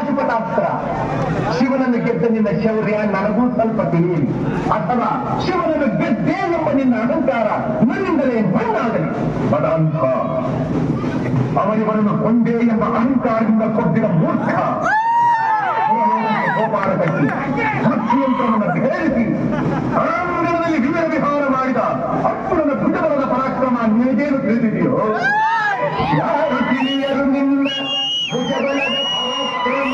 ಪಾಶುಪತಾಸ್ತ್ರ. ಶಿವನನ್ನು ಗೆದ್ದ ನಿನ್ನ ಶೌರ್ಯ ನನಗೂ ಸ್ವಲ್ಪ ತಿಳಿಯಲಿ, ಅಥವಾ ಶಿವನನ್ನು ಗೆದ್ದೇ ಎಂಬ ನಿನ್ನ ಅಹಂಕಾರ ನನ್ನಿಂದಲೇ ಮಣ್ಣಾಗಲಿ. ಬದಾಂತ ಅವನಿವರನ್ನು ಕೊಂದೇ ಎಂಬ ಅಹಂಕಾರದಿಂದ ಕೊಟ್ಟಿದ ಮೂರ್ಖ. ಗೋಪಾಲ ಕಟ್ಟಿ ಭಕ್ತಿಯಂತ್ರವನ್ನು ಭೇದಿಸಿ ಆಂಗಣದಲ್ಲಿ ವಿವರ ವಿಹಾರ ಮಾಡಿದ ಅಪ್ಪುರನ ಭುಜಬಲದ ಪರಾಕ್ರಮ ನಿನಗೇನು ತಿಳಿದಿದೆಯೋ? ಯಾರು ತಿಳಿಯರು ನಿನ್ನ ಭುಜಬಲದ ಪರಾಕ್ರಮ?